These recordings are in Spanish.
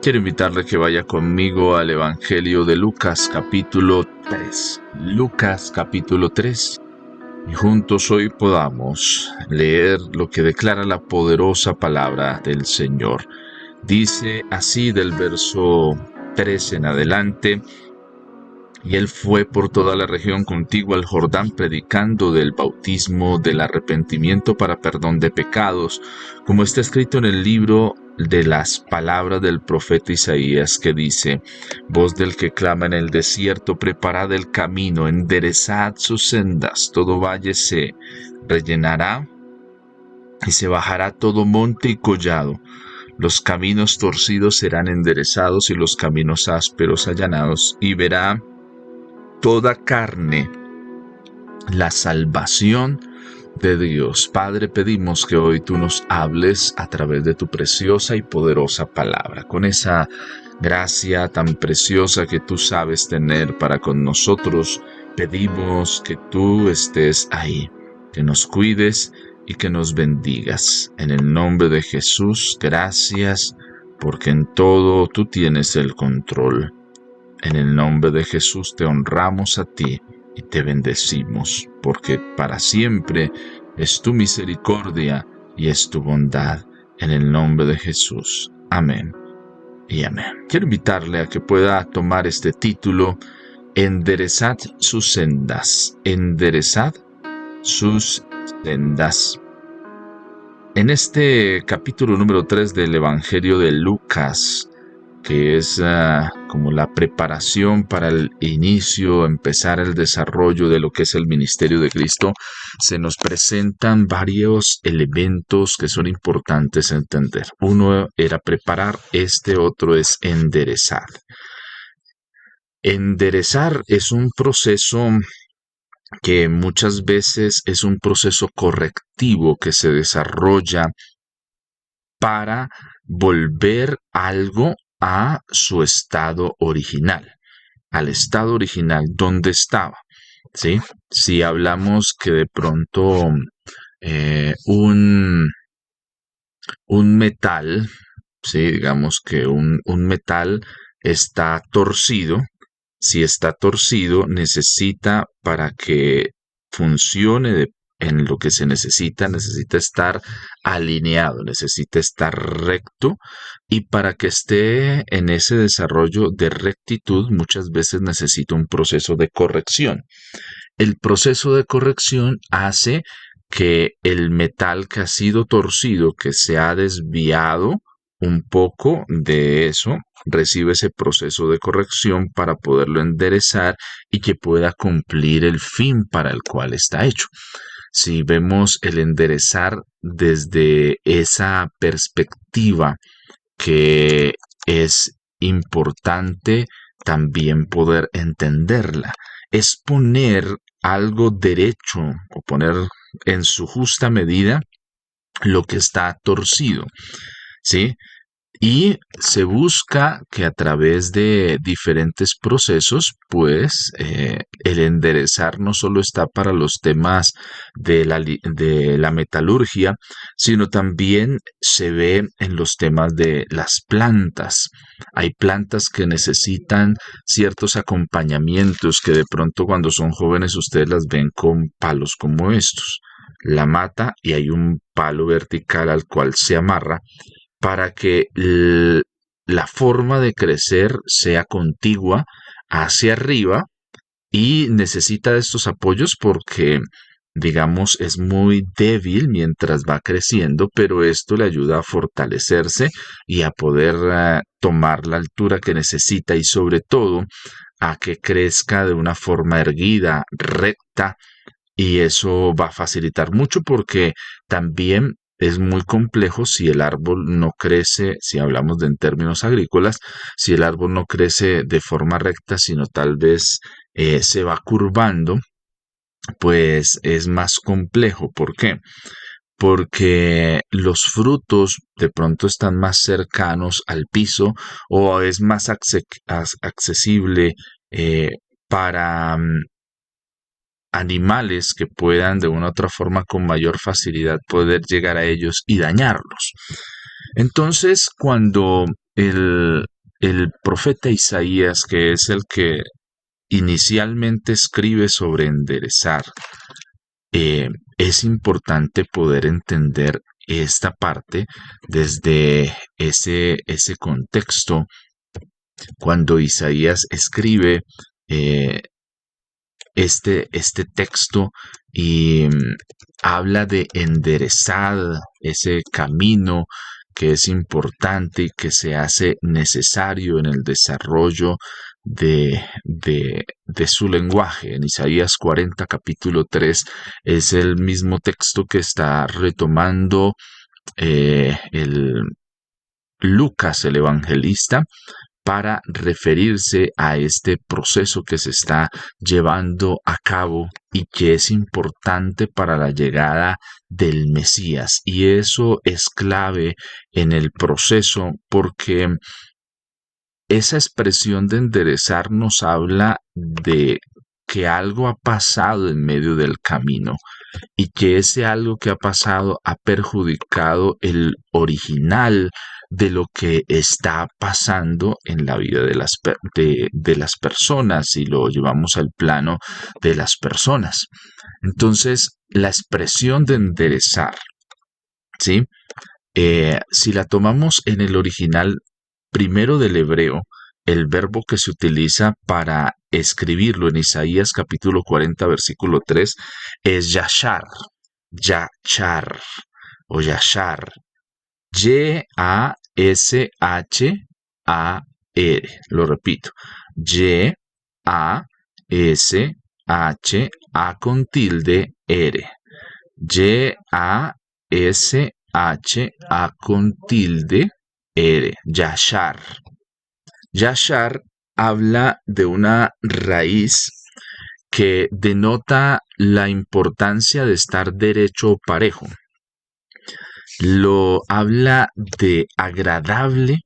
Quiero invitarle a que vaya conmigo al Evangelio de Lucas capítulo 3. Lucas capítulo 3. Y juntos hoy podamos leer lo que declara la poderosa palabra del Señor. Dice así del verso 3 en adelante: y él fue por toda la región contigua al Jordán, predicando del bautismo del arrepentimiento para perdón de pecados, como está escrito en el libro de las palabras del profeta Isaías, que dice: voz del que clama en el desierto, preparad el camino, enderezad sus sendas, todo valle se rellenará y se bajará todo monte y collado. Los caminos torcidos serán enderezados y los caminos ásperos allanados, y verá toda carne la salvación de Dios. Padre, pedimos que hoy tú nos hables a través de tu preciosa y poderosa palabra, con esa gracia tan preciosa que tú sabes tener para con nosotros. Pedimos que tú estés ahí, que nos cuides y que nos bendigas. En el nombre de Jesús, gracias, porque en todo tú tienes el control. En el nombre de Jesús te honramos a ti y te bendecimos, porque para siempre es tu misericordia y es tu bondad. En el nombre de Jesús. Amén y amén. Quiero invitarle a que pueda tomar este título: enderezad sus sendas. Enderezad sus sendas. En este capítulo número 3 del Evangelio de Lucas, que es como la preparación para el inicio, empezar el desarrollo de lo que es el ministerio de Cristo, se nos presentan varios elementos que son importantes entender. Uno era preparar, este otro es enderezar. Enderezar es un proceso que muchas veces es un proceso correctivo que se desarrolla para volver algo a su estado original, al estado original donde estaba, ¿sí? Si hablamos que de pronto un metal, ¿sí? Digamos que un metal está torcido. Si está torcido, necesita, para que funcione en lo que se necesita estar alineado, necesita estar recto, y para que esté en ese desarrollo de rectitud, muchas veces necesita un proceso de corrección. El proceso de corrección hace que el metal que ha sido torcido, que se ha desviado un poco de eso, recibe ese proceso de corrección para poderlo enderezar y que pueda cumplir el fin para el cual está hecho. Si vemos el enderezar desde esa perspectiva, que es importante también poder entenderla, es poner algo derecho o poner en su justa medida lo que está torcido, ¿sí? Y se busca que a través de diferentes procesos, pues el enderezar no solo está para los temas de la metalurgia, sino también se ve en los temas de las plantas. Hay plantas que necesitan ciertos acompañamientos que de pronto cuando son jóvenes ustedes las ven con palos como estos. La mata y hay un palo vertical al cual se amarra para que la forma de crecer sea contigua hacia arriba, y necesita de estos apoyos porque, digamos, es muy débil mientras va creciendo, pero esto le ayuda a fortalecerse y a poder tomar la altura que necesita, y sobre todo a que crezca de una forma erguida, recta, y eso va a facilitar mucho porque también es muy complejo si el árbol no crece, si hablamos de en términos agrícolas, si el árbol no crece de forma recta, sino tal vez se va curvando, pues es más complejo. ¿Por qué? Porque los frutos de pronto están más cercanos al piso, o es más accesible para animales que puedan de una u otra forma con mayor facilidad poder llegar a ellos y dañarlos. Entonces, cuando el profeta Isaías, que es el que inicialmente escribe sobre enderezar, es importante poder entender esta parte desde ese contexto. Cuando Isaías escribe eh, este texto y habla de enderezar ese camino que es importante y que se hace necesario en el desarrollo de su lenguaje. En Isaías 40, capítulo 3, es el mismo texto que está retomando el Lucas, el evangelista, para referirse a este proceso que se está llevando a cabo y que es importante para la llegada del Mesías. Y eso es clave en el proceso porque esa expresión de enderezar nos habla de que algo ha pasado en medio del camino y que ese algo que ha pasado ha perjudicado el original de lo que está pasando en la vida de las personas, si lo llevamos al plano de las personas. Entonces, la expresión de enderezar, ¿sí? Si la tomamos en el original primero del hebreo, el verbo que se utiliza para escribirlo en Isaías capítulo 40, versículo 3, es yashar, yachar o yashar, Y-A-S-H-A-R, lo repito, Y-A-S-H-A con tilde R, Y-A-S-H-A con tilde R, yashar. Yashar habla de una raíz que denota la importancia de estar derecho o parejo. Lo habla de agradable,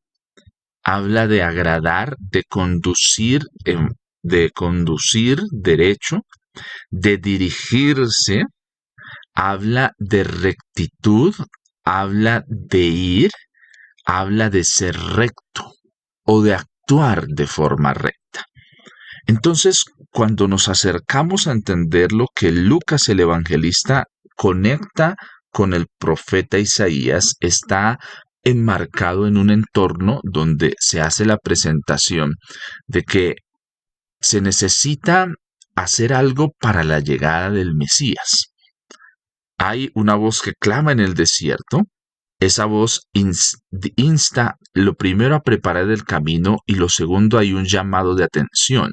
habla de agradar, de conducir derecho, de dirigirse, habla de rectitud, habla de ir, habla de ser recto o de actuar de forma recta. Entonces, cuando nos acercamos a entender lo que Lucas el evangelista conecta con el profeta Isaías, está enmarcado en un entorno donde se hace la presentación de que se necesita hacer algo para la llegada del Mesías. Hay una voz que clama en el desierto. Esa voz insta lo primero a preparar el camino y lo segundo hay un llamado de atención.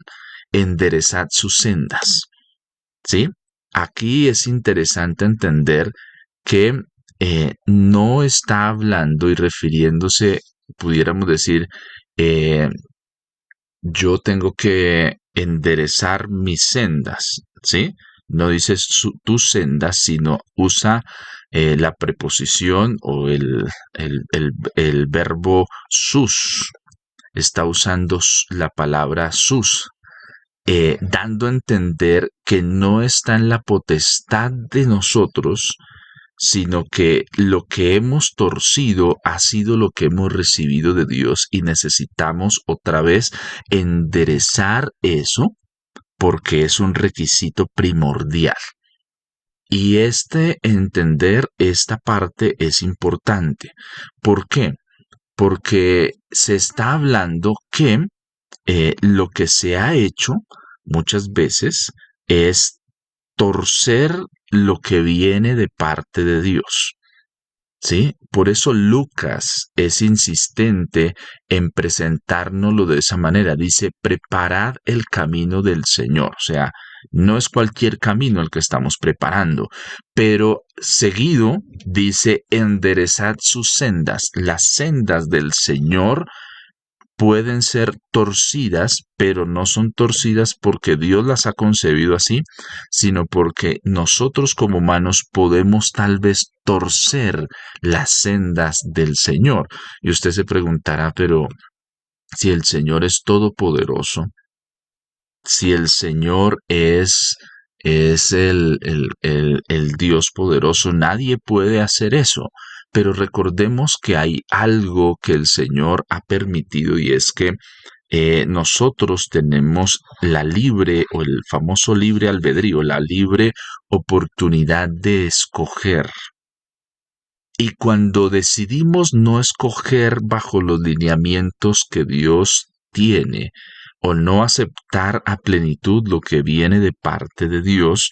Enderezad sus sendas. ¿Sí? Aquí es interesante entender que no está hablando y refiriéndose, pudiéramos decir, eh, yo tengo que enderezar mis sendas, ¿sí? No dice tus sendas, sino usa la preposición o el verbo sus. Está usando la palabra sus, dando a entender que no está en la potestad de nosotros, sino que lo que hemos torcido ha sido lo que hemos recibido de Dios y necesitamos otra vez enderezar eso porque es un requisito primordial. Y entender esta parte es importante. ¿Por qué? Porque se está hablando que lo que se ha hecho muchas veces es torcer lo que viene de parte de Dios. ¿Sí? Por eso Lucas es insistente en presentárnoslo de esa manera. Dice, preparad el camino del Señor. O sea, no es cualquier camino el que estamos preparando, pero seguido dice, enderezad sus sendas. Las sendas del Señor pueden ser torcidas, pero no son torcidas porque Dios las ha concebido así, sino porque nosotros como humanos podemos tal vez torcer las sendas del Señor. Y usted se preguntará, pero si el Señor es todopoderoso, si el Señor es es el Dios poderoso. Nadie puede hacer eso. Pero recordemos que hay algo que el Señor ha permitido y es que nosotros tenemos la libre o el famoso libre albedrío, la libre oportunidad de escoger. Y cuando decidimos no escoger bajo los lineamientos que Dios tiene o no aceptar a plenitud lo que viene de parte de Dios,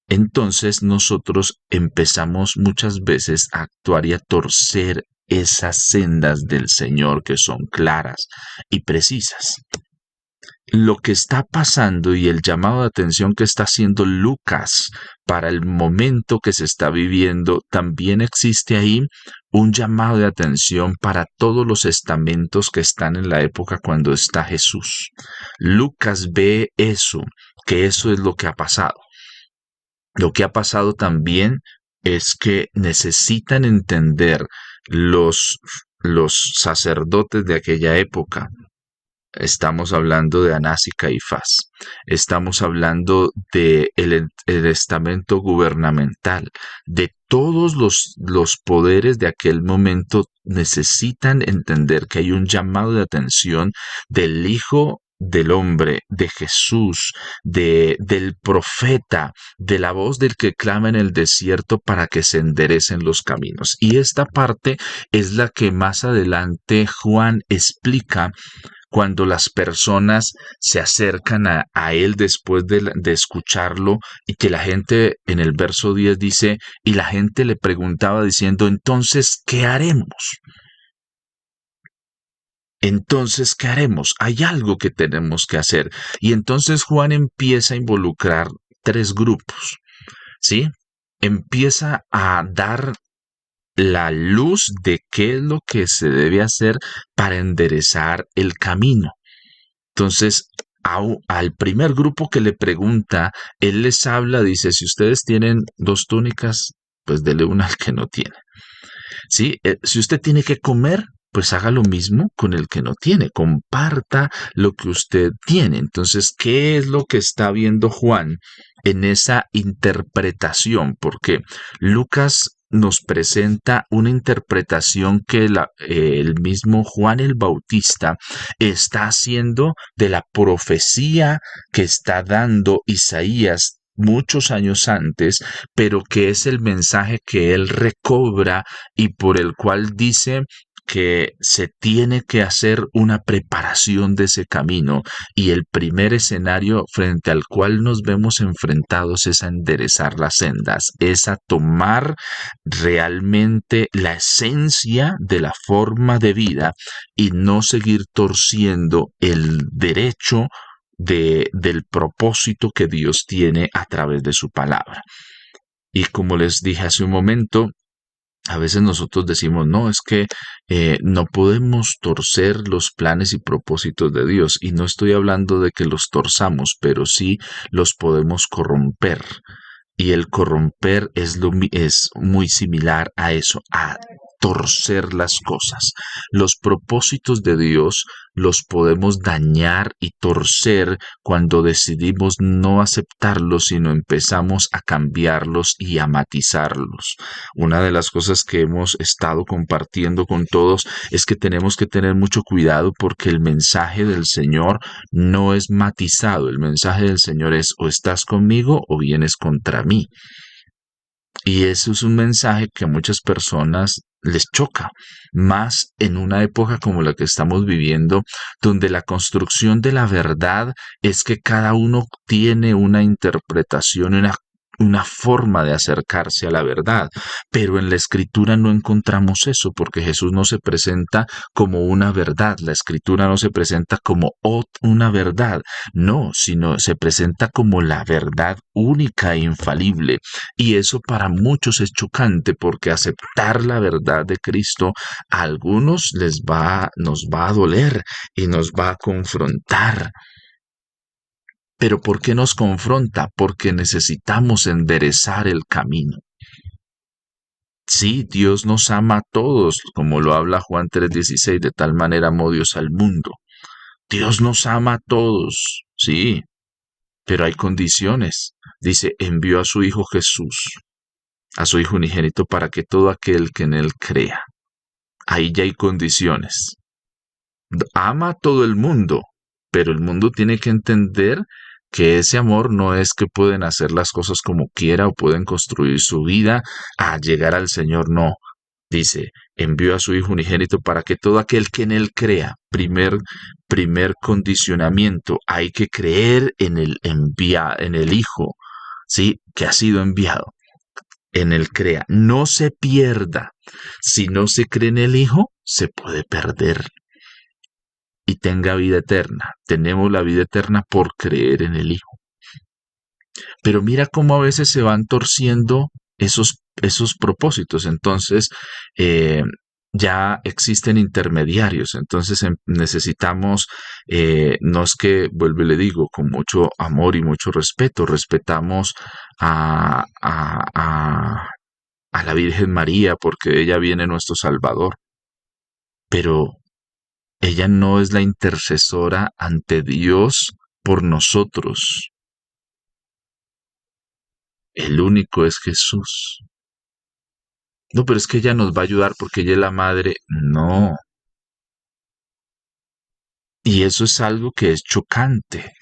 entonces nosotros empezamos muchas veces a actuar y a torcer esas sendas del Señor que son claras y precisas. Lo que está pasando y el llamado de atención que está haciendo Lucas para el momento que se está viviendo, también existe ahí un llamado de atención para todos los estamentos que están en la época cuando está Jesús. Lucas ve eso, que eso es lo que ha pasado. Lo que ha pasado también es que necesitan entender los, los sacerdotes de aquella época. Estamos hablando de Anás y Caifás. Estamos hablando de el estamento gubernamental. De todos los poderes de aquel momento necesitan entender que hay un llamado de atención del Hijo del hombre, de Jesús, del profeta, de la voz del que clama en el desierto para que se enderecen los caminos. Y esta parte es la que más adelante Juan explica cuando las personas se acercan a él después de escucharlo y que la gente en el verso 10 dice, y la gente le preguntaba diciendo, entonces, ¿qué haremos? Entonces, ¿qué haremos? Hay algo que tenemos que hacer. Y entonces Juan empieza a involucrar tres grupos, ¿sí? Empieza a dar la luz de qué es lo que se debe hacer para enderezar el camino. Entonces, al primer grupo que le pregunta, él les habla, dice, si ustedes tienen dos túnicas, pues dele una al que no tiene. ¿Sí? Si usted tiene que comer, pues haga lo mismo con el que no tiene, comparta lo que usted tiene. Entonces, ¿qué es lo que está viendo Juan en esa interpretación? Porque Lucas nos presenta una interpretación que el mismo Juan el Bautista está haciendo de la profecía que está dando Isaías muchos años antes, pero que es el mensaje que él recobra y por el cual dice que se tiene que hacer una preparación de ese camino y el primer escenario frente al cual nos vemos enfrentados es a enderezar las sendas, es a tomar realmente la esencia de la forma de vida y no seguir torciendo el derecho del propósito que Dios tiene a través de su palabra. Y como les dije hace un momento, a veces nosotros decimos, no, es que no podemos torcer los planes y propósitos de Dios. Y no estoy hablando de que los torzamos, pero sí los podemos corromper. Y el corromper es muy similar a eso, a torcer las cosas. Los propósitos de Dios los podemos dañar y torcer cuando decidimos no aceptarlos, sino empezamos a cambiarlos y a matizarlos. Una de las cosas que hemos estado compartiendo con todos es que tenemos que tener mucho cuidado porque el mensaje del Señor no es matizado. El mensaje del Señor es o estás conmigo o vienes contra mí. Y eso es un mensaje que a muchas personas les choca, más en una época como la que estamos viviendo, donde la construcción de la verdad es que cada uno tiene una interpretación, una forma de acercarse a la verdad, pero en la escritura no encontramos eso porque Jesús no se presenta como una verdad, la escritura no se presenta como una verdad, no, sino se presenta como la verdad única e infalible. Y eso para muchos es chocante porque aceptar la verdad de Cristo a algunos nos va a doler y nos va a confrontar. Pero ¿por qué nos confronta? Porque necesitamos enderezar el camino. Sí, Dios nos ama a todos, como lo habla Juan 3:16, de tal manera amó Dios al mundo. Dios nos ama a todos, sí, pero hay condiciones. Dice, envió a su Hijo Jesús, a su Hijo unigénito, para que todo aquel que en Él crea. Ahí ya hay condiciones. Ama a todo el mundo, pero el mundo tiene que entender que ese amor no es que pueden hacer las cosas como quiera o pueden construir su vida a llegar al Señor, no. Dice, envió a su Hijo unigénito para que todo aquel que en Él crea, primer condicionamiento, hay que creer en en el Hijo, ¿sí? Que ha sido enviado, en Él crea, no se pierda. Si no se cree en el Hijo, se puede perder y tenga vida eterna. Tenemos la vida eterna por creer en el Hijo. Pero mira cómo a veces se van torciendo esos propósitos. Entonces, eh, ya existen intermediarios. Entonces necesitamos, no es que, vuelvo y le digo, con mucho amor y mucho respeto, respetamos a la Virgen María porque de ella viene nuestro Salvador. Pero ella no es la intercesora ante Dios por nosotros. El único es Jesús. No, pero es que ella nos va a ayudar porque ella es la madre. No. Y eso es algo que es chocante.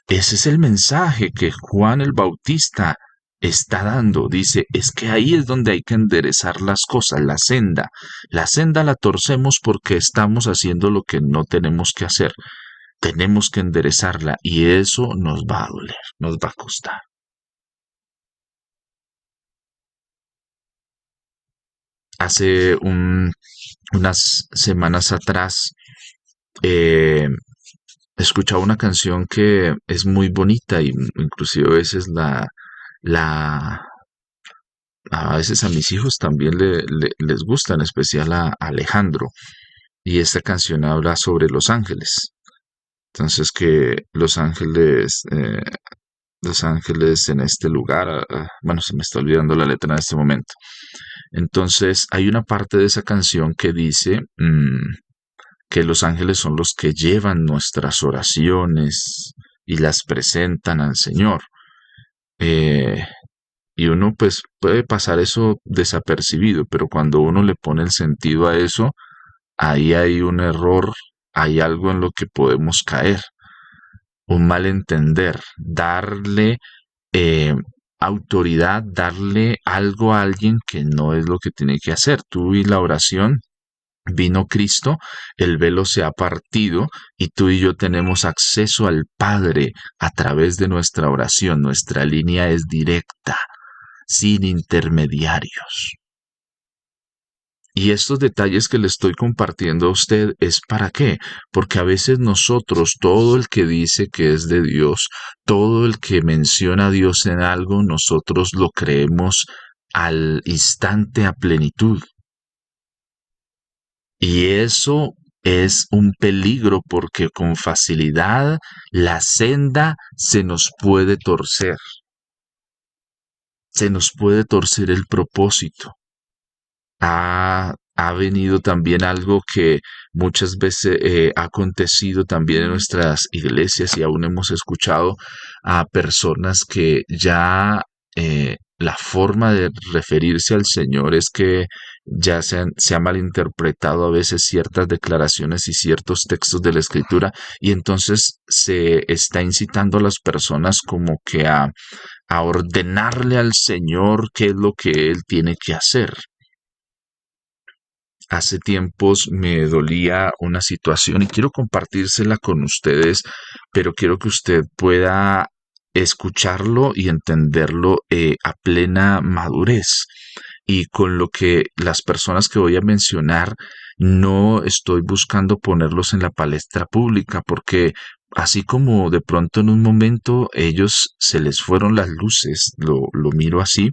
Ese es el mensaje que Juan el Bautista está dando. Dice, es que ahí es donde hay que enderezar las cosas, la senda. La senda la torcemos porque estamos haciendo lo que no tenemos que hacer. Tenemos que enderezarla y eso nos va a doler, nos va a costar. Hace unas semanas atrás eh, escuchaba una canción que es muy bonita y inclusive la, a veces a mis hijos también les gusta, en especial a Alejandro. Y esta canción habla sobre los ángeles. Entonces que los ángeles en este lugar, bueno, se me está olvidando la letra en este momento. Entonces hay una parte de esa canción que dice que los ángeles son los que llevan nuestras oraciones y las presentan al Señor. Eh, y uno pues puede pasar eso desapercibido, pero cuando uno le pone el sentido a eso, ahí hay un error, hay algo en lo que podemos caer, un malentender, darle eh, autoridad, darle algo a alguien que no es lo que tiene que hacer. Tú y la oración, vino Cristo, el velo se ha partido y tú y yo tenemos acceso al Padre a través de nuestra oración. Nuestra línea es directa, sin intermediarios. Y estos detalles que le estoy compartiendo a usted es para qué, porque a veces nosotros, todo el que dice que es de Dios, todo el que menciona a Dios en algo, nosotros lo creemos al instante a plenitud. Y eso es un peligro porque con facilidad la senda se nos puede torcer, se nos puede torcer el propósito. Ha venido también algo que muchas veces ha acontecido también en nuestras iglesias y aún hemos escuchado a personas que ya la forma de referirse al Señor es que ya se ha malinterpretado a veces ciertas declaraciones y ciertos textos de la Escritura y entonces se está incitando a las personas como que a ordenarle al Señor qué es lo que Él tiene que hacer. Hace tiempos me dolía una situación y quiero compartírsela con ustedes, pero quiero que usted pueda escucharlo y entenderlo a plena madurez. Y con lo que las personas que voy a mencionar, no estoy buscando ponerlos en la palestra pública, porque así como de pronto en un momento ellos se les fueron las luces, lo miro así,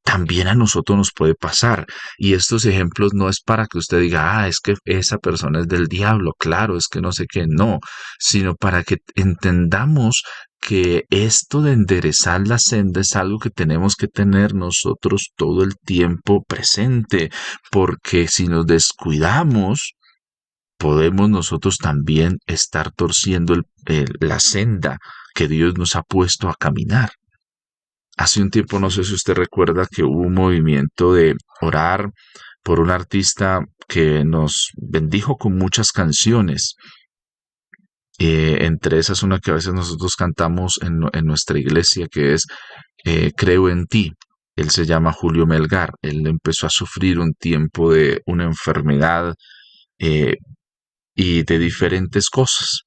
también a nosotros nos puede pasar. Y estos ejemplos no es para que usted diga, es que esa persona es del diablo, claro, es que no sé qué, no, sino para que entendamos que esto de enderezar la senda es algo que tenemos que tener nosotros todo el tiempo presente, porque si nos descuidamos, podemos nosotros también estar torciendo la senda que Dios nos ha puesto a caminar. Hace un tiempo, no sé si usted recuerda que hubo un movimiento de orar por un artista que nos bendijo con muchas canciones. Entre esas, una que a veces nosotros cantamos en nuestra iglesia, que es Creo en ti. Él se llama Julio Melgar. Él empezó a sufrir un tiempo de una enfermedad eh, y de diferentes cosas.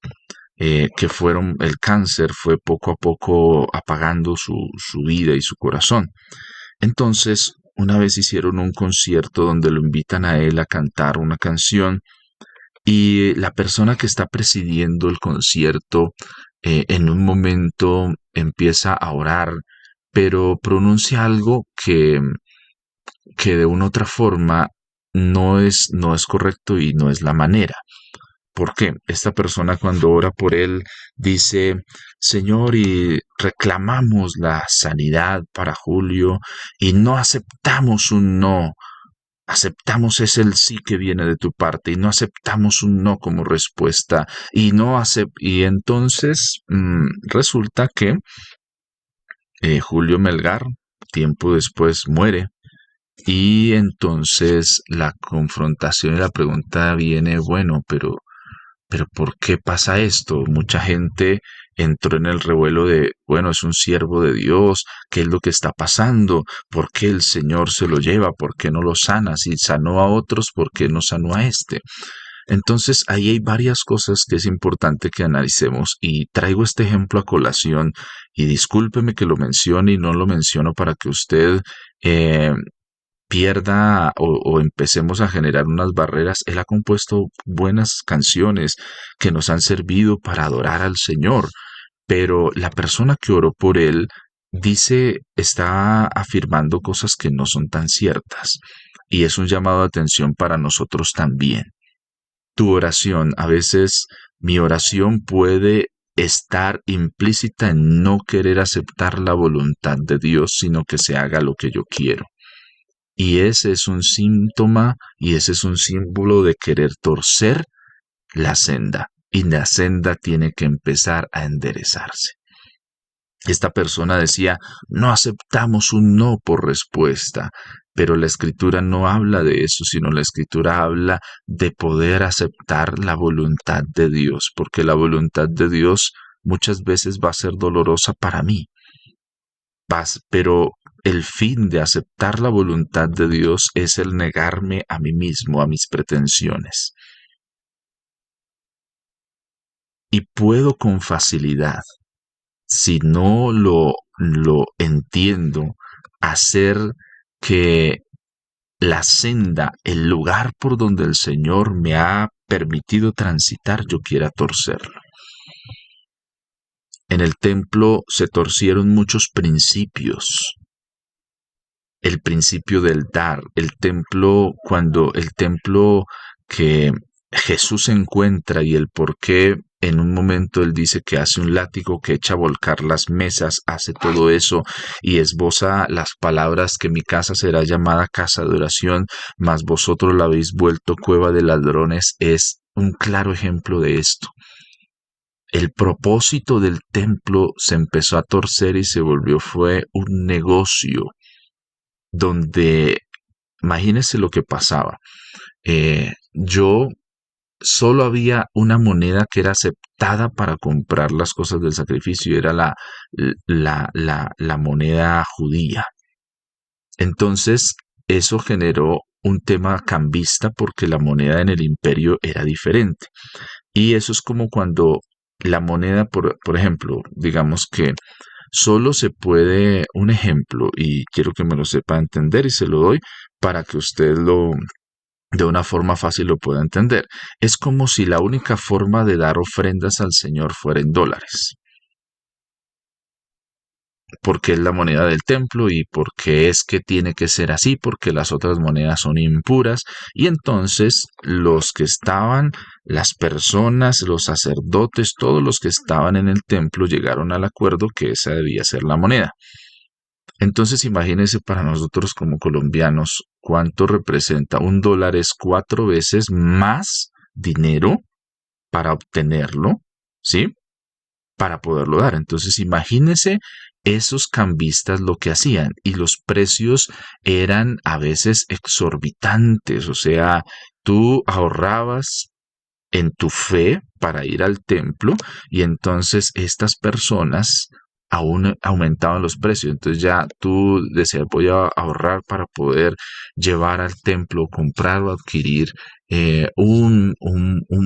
Que fueron, el cáncer fue poco a poco apagando su vida y su corazón. Entonces, una vez hicieron un concierto donde lo invitan a él a cantar una canción y la persona que está presidiendo el concierto en un momento empieza a orar, pero pronuncia algo que de una otra forma no es correcto y no es la manera. ¿Por qué? Esta persona cuando ora por él dice, Señor, y reclamamos la sanidad para Julio y no aceptamos un no. Aceptamos es el sí que viene de tu parte y no aceptamos un no como respuesta y entonces resulta que Julio Melgar tiempo después muere y entonces la confrontación y la pregunta viene, bueno, pero ¿por qué pasa esto? Mucha gente entró en el revuelo de, bueno, es un siervo de Dios, ¿qué es lo que está pasando? ¿Por qué el Señor se lo lleva? ¿Por qué no lo sana? Si sanó a otros, ¿por qué no sanó a este? Entonces, ahí hay varias cosas que es importante que analicemos y traigo este ejemplo a colación y discúlpeme que lo mencione y no lo menciono para que usted eh, pierda o empecemos a generar unas barreras. Él ha compuesto buenas canciones que nos han servido para adorar al Señor, pero la persona que oró por él está afirmando cosas que no son tan ciertas y es un llamado de atención para nosotros también. Tu oración, a veces mi oración puede estar implícita en no querer aceptar la voluntad de Dios, sino que se haga lo que yo quiero. Y ese es un síntoma y ese es un símbolo de querer torcer la senda. Y la senda tiene que empezar a enderezarse. Esta persona decía, no aceptamos un no por respuesta, pero la escritura no habla de eso, sino la escritura habla de poder aceptar la voluntad de Dios, porque la voluntad de Dios muchas veces va a ser dolorosa para mí, pero el fin de aceptar la voluntad de Dios es el negarme a mí mismo, a mis pretensiones. Y puedo con facilidad, si no lo entiendo, hacer que la senda, el lugar por donde el Señor me ha permitido transitar, yo quiera torcerlo. En el templo se torcieron muchos principios. El principio del dar, cuando el templo que Jesús encuentra y el por qué en un momento él dice que hace un látigo que echa a volcar las mesas, hace todo eso y esboza las palabras que mi casa será llamada casa de oración, mas vosotros la habéis vuelto cueva de ladrones, es un claro ejemplo de esto. El propósito del templo se empezó a torcer y se fue un negocio donde, imagínense lo que pasaba. Yo solo había una moneda que era aceptada para comprar las cosas del sacrificio y era la moneda judía. Entonces, eso generó un tema cambista porque la moneda en el imperio era diferente. Y eso es como cuando la moneda, por ejemplo, digamos que solo se puede, un ejemplo, y quiero que me lo sepa entender y se lo doy para que usted de una forma fácil lo pueda entender. Es como si la única forma de dar ofrendas al Señor fuera en dólares, porque es la moneda del templo y porque es que tiene que ser así, porque las otras monedas son impuras. Y entonces los que estaban, las personas, los sacerdotes, todos los que estaban en el templo llegaron al acuerdo que esa debía ser la moneda. Entonces imagínense para nosotros como colombianos cuánto representa. $1 es 4 veces más dinero para obtenerlo, ¿sí? Para poderlo dar. Entonces, imagínese esos cambistas lo que hacían y los precios eran a veces exorbitantes, o sea, tú ahorrabas en tu fe para ir al templo y entonces estas personas aún aumentaban los precios. Entonces ya tú decías voy a ahorrar para poder llevar al templo, comprar o adquirir un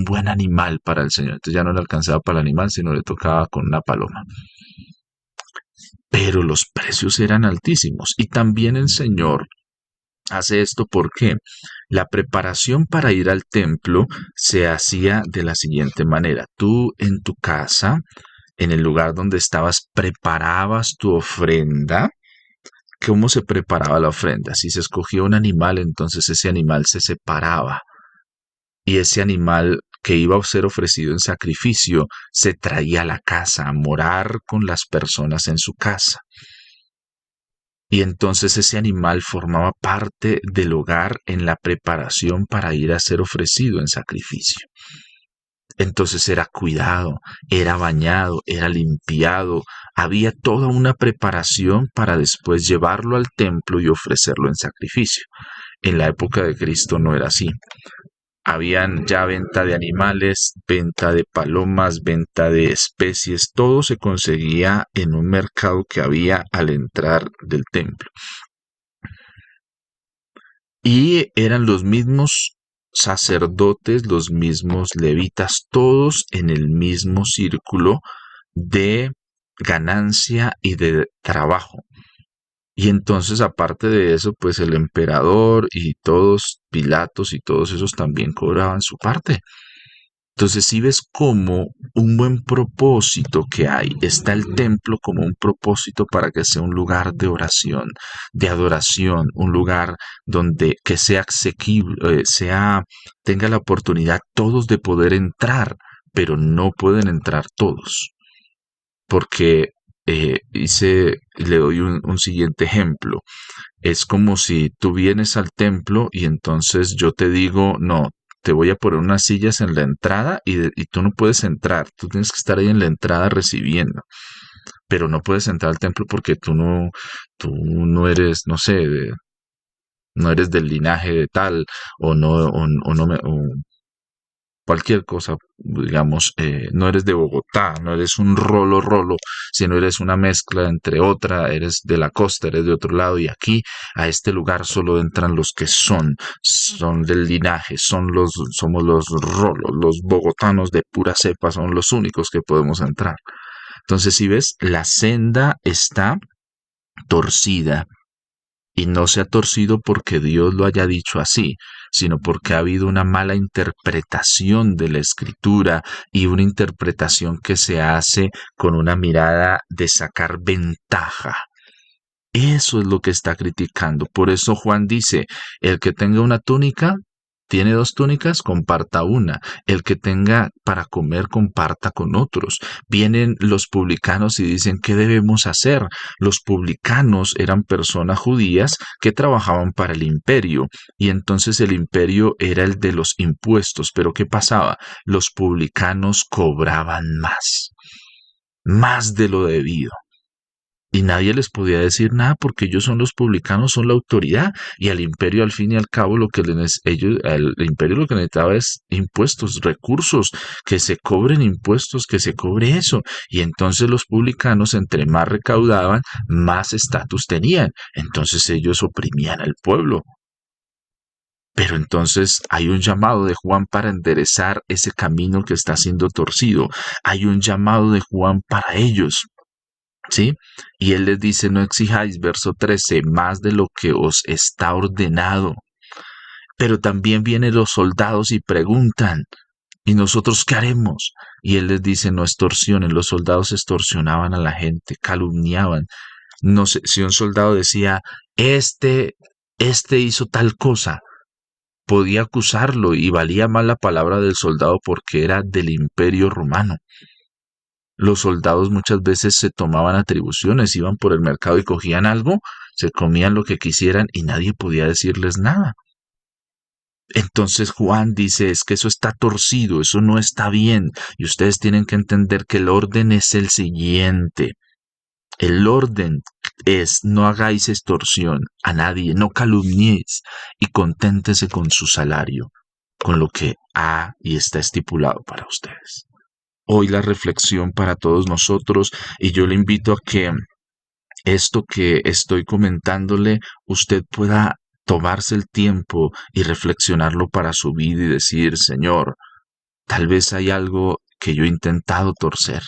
buen animal para el Señor. Entonces ya no le alcanzaba para el animal, sino le tocaba con una paloma. Pero los precios eran altísimos y también el Señor hace esto porque la preparación para ir al templo se hacía de la siguiente manera. Tú en tu casa, en el lugar donde estabas, preparabas tu ofrenda. ¿Cómo se preparaba la ofrenda? Si se escogía un animal, entonces ese animal se separaba y ese animal que iba a ser ofrecido en sacrificio se traía a la casa a morar con las personas en su casa. Y entonces ese animal formaba parte del hogar en la preparación para ir a ser ofrecido en sacrificio. Entonces era cuidado, era bañado, era limpiado, había toda una preparación para después llevarlo al templo y ofrecerlo en sacrificio. En la época de Cristo no era así. Habían ya venta de animales, venta de palomas, venta de especies, todo se conseguía en un mercado que había al entrar del templo. Y eran los mismos sacerdotes, los mismos levitas, todos en el mismo círculo de ganancia y de trabajo. Y entonces, aparte de eso, pues el emperador y todos, Pilatos y todos esos también cobraban su parte. Entonces, si ves como un buen propósito que hay, está el templo como un propósito para que sea un lugar de oración, de adoración, un lugar donde que sea asequible, tenga la oportunidad todos de poder entrar, pero no pueden entrar todos, porque le doy un siguiente ejemplo. Es como si tú vienes al templo y entonces yo te digo, no, te voy a poner unas sillas en la entrada y tú no puedes entrar, tú tienes que estar ahí en la entrada recibiendo, pero no puedes entrar al templo porque tú no eres, no sé, no eres del linaje de tal, o no cualquier cosa, digamos, no eres de Bogotá, no eres un rolo rolo, sino eres una mezcla entre otra, eres de la costa, eres de otro lado, y aquí a este lugar solo entran los que son del linaje, somos los rolos, los bogotanos de pura cepa, son los únicos que podemos entrar. Entonces, si ves, la senda está torcida, y no se ha torcido porque Dios lo haya dicho así, sino porque ha habido una mala interpretación de la escritura y una interpretación que se hace con una mirada de sacar ventaja. Eso es lo que está criticando. Por eso Juan dice, el que tenga una túnica, tiene dos túnicas, comparta una. El que tenga para comer, comparta con otros. Vienen los publicanos y dicen, ¿qué debemos hacer? Los publicanos eran personas judías que trabajaban para el imperio y entonces el imperio era el de los impuestos. Pero ¿qué pasaba? Los publicanos cobraban más de lo debido. Y nadie les podía decir nada porque ellos son los publicanos, son la autoridad y al imperio al fin y al cabo el imperio lo que necesitaba es impuestos, recursos, que se cobren impuestos, que se cobre eso. Y entonces los publicanos entre más recaudaban, más estatus tenían. Entonces ellos oprimían al pueblo. Pero entonces hay un llamado de Juan para enderezar ese camino que está siendo torcido. Hay un llamado de Juan para ellos. ¿Sí? Y él les dice, no exijáis, verso 13, más de lo que os está ordenado. Pero también vienen los soldados y preguntan, ¿y nosotros qué haremos? Y él les dice, no extorsionen. Los soldados extorsionaban a la gente, calumniaban. No sé, si un soldado decía, este hizo tal cosa, podía acusarlo y valía más la palabra del soldado porque era del imperio romano. Los soldados muchas veces se tomaban atribuciones, iban por el mercado y cogían algo, se comían lo que quisieran y nadie podía decirles nada. Entonces Juan dice, es que eso está torcido, eso no está bien. Y ustedes tienen que entender que el orden es el siguiente. El orden es, no hagáis extorsión a nadie, no calumniéis y conténtese con su salario, con lo que ha y está estipulado para ustedes. Hoy la reflexión para todos nosotros, y yo le invito a que esto que estoy comentándole, usted pueda tomarse el tiempo y reflexionarlo para su vida y decir, Señor, tal vez hay algo que yo he intentado torcer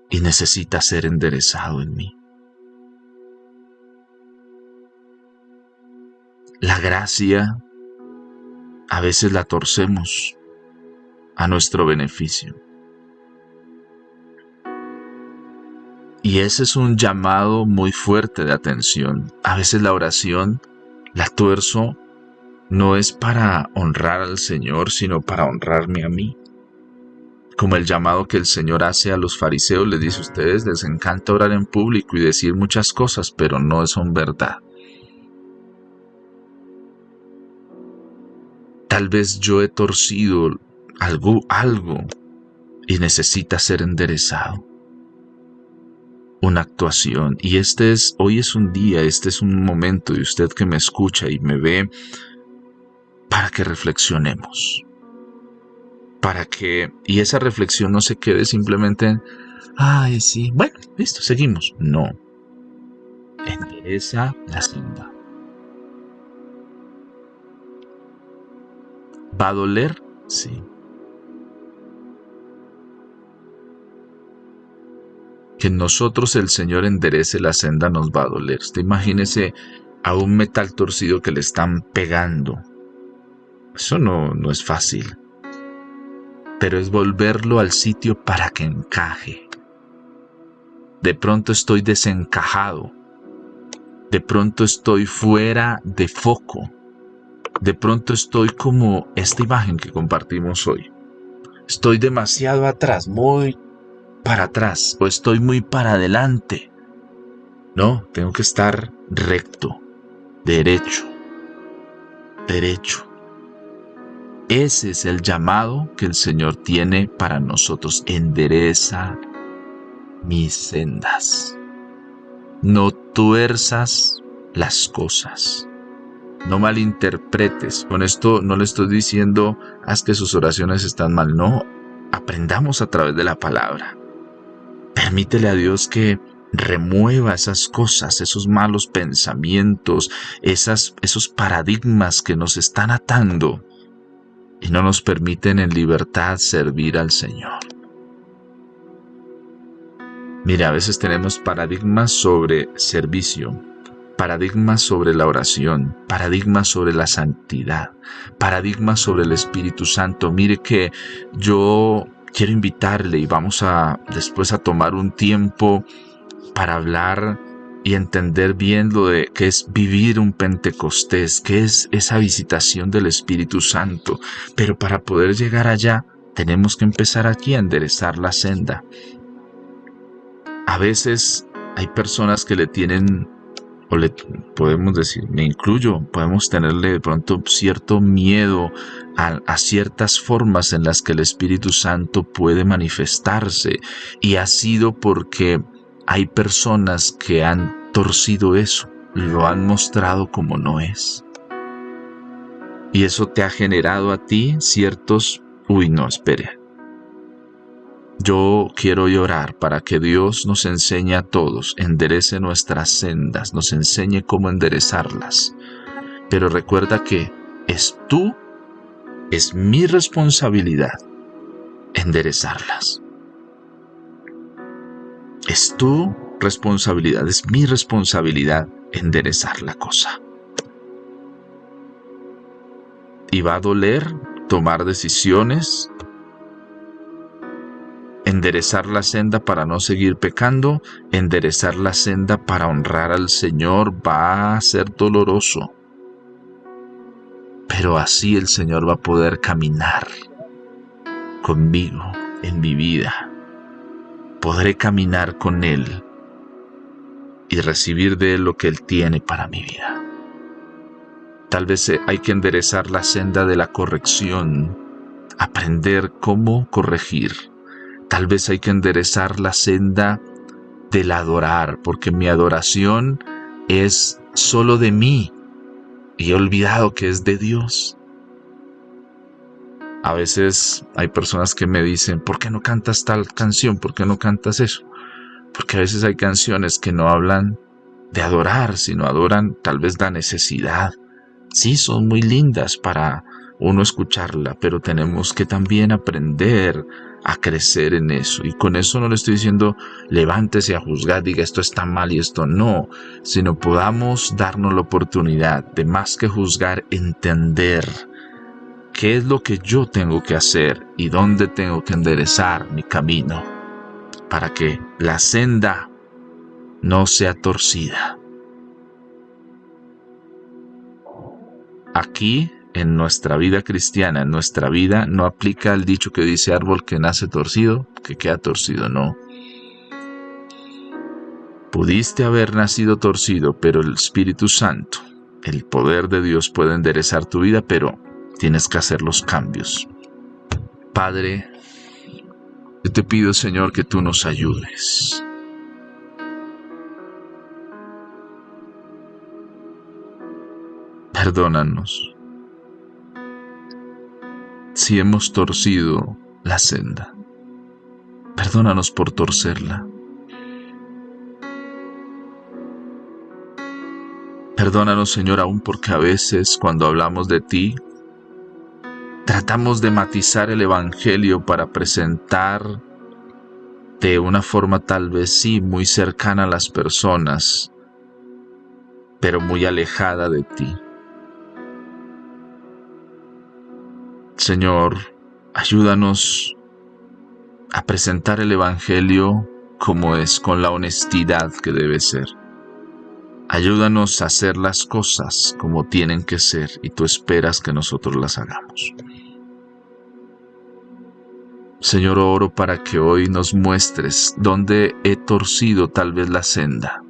y necesita ser enderezado en mí. La gracia a veces la torcemos a nuestro beneficio. Y ese es un llamado muy fuerte de atención. A veces la oración la tuerzo no es para honrar al Señor, sino para honrarme a mí. Como el llamado que el Señor hace a los fariseos, les dice a ustedes, les encanta orar en público y decir muchas cosas, pero no son verdad. Tal vez yo he torcido algo y necesita ser enderezado. Una actuación. Y hoy es un día, este es un momento de usted que me escucha y me ve para que reflexionemos. Y esa reflexión no se quede simplemente en, ay, sí, bueno, listo, seguimos. No. Endereza la senda. ¿Va a doler? Sí. Que en nosotros el Señor enderece la senda nos va a doler. Usted imagínese a un metal torcido que le están pegando. Eso no es fácil. Pero es volverlo al sitio para que encaje. De pronto estoy desencajado. De pronto estoy fuera de foco. De pronto estoy como esta imagen que compartimos hoy. Estoy demasiado atrás, muy para atrás, o estoy muy para adelante. No, tengo que estar recto, derecho. Ese es el llamado que el Señor tiene para nosotros. Endereza mis sendas. No tuerzas las cosas. No malinterpretes. Con esto no le estoy diciendo, haz que sus oraciones están mal. No, aprendamos a través de la palabra. Permítele a Dios que remueva esas cosas, esos malos pensamientos, esos paradigmas que nos están atando y no nos permiten en libertad servir al Señor. Mira, a veces tenemos paradigmas sobre servicio, paradigmas sobre la oración, paradigmas sobre la santidad, paradigmas sobre el Espíritu Santo. Mire que yo quiero invitarle y vamos después a tomar un tiempo para hablar y entender bien lo de qué es vivir un Pentecostés, qué es esa visitación del Espíritu Santo. Pero para poder llegar allá, tenemos que empezar aquí a enderezar la senda. A veces hay personas que le tienen, o le podemos decir, me incluyo, podemos tenerle de pronto cierto miedo a ciertas formas en las que el Espíritu Santo puede manifestarse. Y ha sido porque hay personas que han torcido eso, lo han mostrado como no es. Y eso te ha generado a ti ciertos, no, espere. Yo quiero orar para que Dios nos enseñe a todos, enderece nuestras sendas, nos enseñe cómo enderezarlas. Pero recuerda que es mi responsabilidad enderezarlas. Es tu responsabilidad, es mi responsabilidad enderezar la cosa. Y va a doler tomar decisiones, enderezar la senda para no seguir pecando, enderezar la senda para honrar al Señor va a ser doloroso. Pero así el Señor va a poder caminar conmigo en mi vida. Podré caminar con Él y recibir de Él lo que Él tiene para mi vida. Tal vez hay que enderezar la senda de la corrección, aprender cómo corregir. Tal vez hay que enderezar la senda del adorar, porque mi adoración es solo de mí y he olvidado que es de Dios. A veces hay personas que me dicen, ¿por qué no cantas tal canción? ¿Por qué no cantas eso? Porque a veces hay canciones que no hablan de adorar, sino adoran tal vez la necesidad. Sí, son muy lindas para uno escucharla, pero tenemos que también aprender a crecer en eso. Y con eso no le estoy diciendo levántese a juzgar, diga esto está mal y esto no, sino podamos darnos la oportunidad de, más que juzgar, entender qué es lo que yo tengo que hacer y dónde tengo que enderezar mi camino para que la senda no sea torcida. Aquí, en nuestra vida cristiana, en nuestra vida, no aplica el dicho que dice árbol que nace torcido, que queda torcido, no. Pudiste haber nacido torcido, pero el Espíritu Santo, el poder de Dios puede enderezar tu vida, pero tienes que hacer los cambios. Padre, yo te pido, Señor, que tú nos ayudes. Perdónanos si hemos torcido la senda. Perdónanos por torcerla. Perdónanos, Señor, aún porque a veces cuando hablamos de ti, tratamos de matizar el Evangelio para presentar de una forma tal vez sí muy cercana a las personas, pero muy alejada de ti. Señor, ayúdanos a presentar el Evangelio como es, con la honestidad que debe ser. Ayúdanos a hacer las cosas como tienen que ser y tú esperas que nosotros las hagamos. Señor, oro para que hoy nos muestres dónde he torcido tal vez la senda,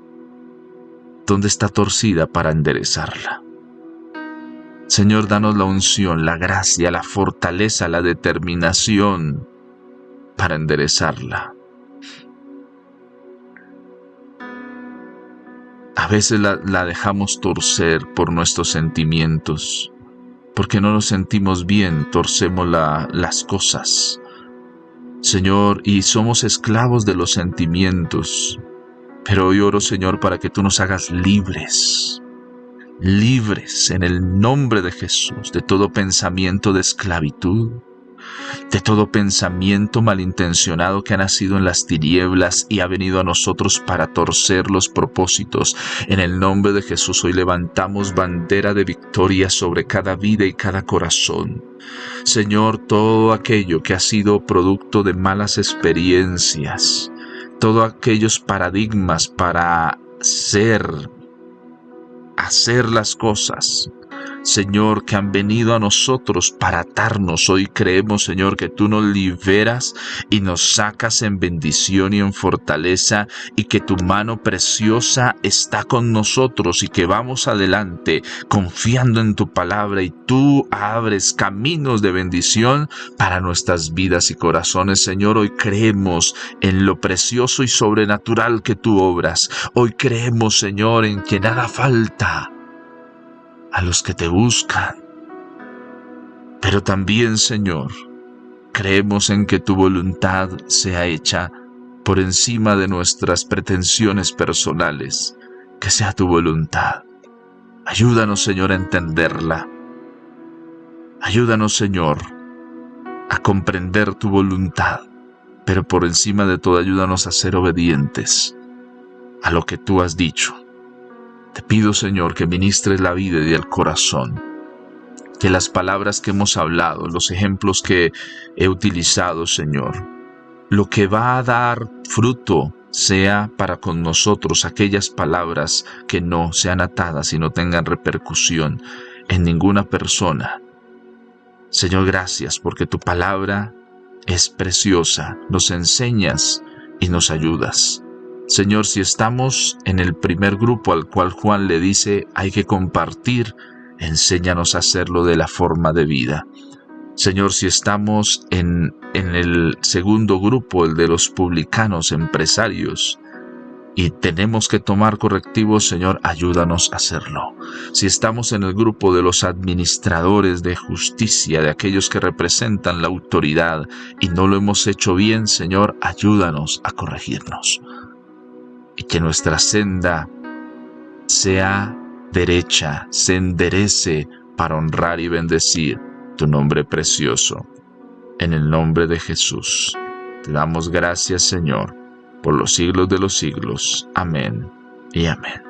dónde está torcida para enderezarla. Señor, danos la unción, la gracia, la fortaleza, la determinación para enderezarla. A veces la dejamos torcer por nuestros sentimientos. Porque no nos sentimos bien, torcemos las cosas. Señor, y somos esclavos de los sentimientos. Pero hoy oro, Señor, para que tú nos hagas libres. Libres en el nombre de Jesús de todo pensamiento de esclavitud, de todo pensamiento malintencionado que ha nacido en las tinieblas y ha venido a nosotros para torcer los propósitos. En el nombre de Jesús hoy levantamos bandera de victoria sobre cada vida y cada corazón. Señor, todo aquello que ha sido producto de malas experiencias, todos aquellos paradigmas para hacer las cosas, Señor, que han venido a nosotros para atarnos. Hoy creemos, Señor, que tú nos liberas y nos sacas en bendición y en fortaleza, y que tu mano preciosa está con nosotros y que vamos adelante confiando en tu palabra, y tú abres caminos de bendición para nuestras vidas y corazones. Señor, hoy creemos en lo precioso y sobrenatural que tú obras. Hoy creemos, Señor, en que nada falta a los que te buscan. Pero también, Señor, creemos en que tu voluntad sea hecha por encima de nuestras pretensiones personales, que sea tu voluntad. Ayúdanos, Señor, a entenderla. Ayúdanos, Señor, a comprender tu voluntad, pero por encima de todo, ayúdanos a ser obedientes a lo que tú has dicho. Te pido, Señor, que ministres la vida y el corazón, que las palabras que hemos hablado, los ejemplos que he utilizado, Señor, lo que va a dar fruto sea para con nosotros aquellas palabras que no sean atadas y no tengan repercusión en ninguna persona. Señor, gracias porque tu palabra es preciosa, nos enseñas y nos ayudas. Señor, si estamos en el primer grupo al cual Juan le dice hay que compartir, enséñanos a hacerlo de la forma de vida. Señor, si estamos en el segundo grupo, el de los publicanos empresarios, y tenemos que tomar correctivos, Señor, ayúdanos a hacerlo. Si estamos en el grupo de los administradores de justicia, de aquellos que representan la autoridad y no lo hemos hecho bien, Señor, ayúdanos a corregirnos. Y que nuestra senda sea derecha, se enderece para honrar y bendecir tu nombre precioso. En el nombre de Jesús, te damos gracias, Señor, por los siglos de los siglos. Amén y amén.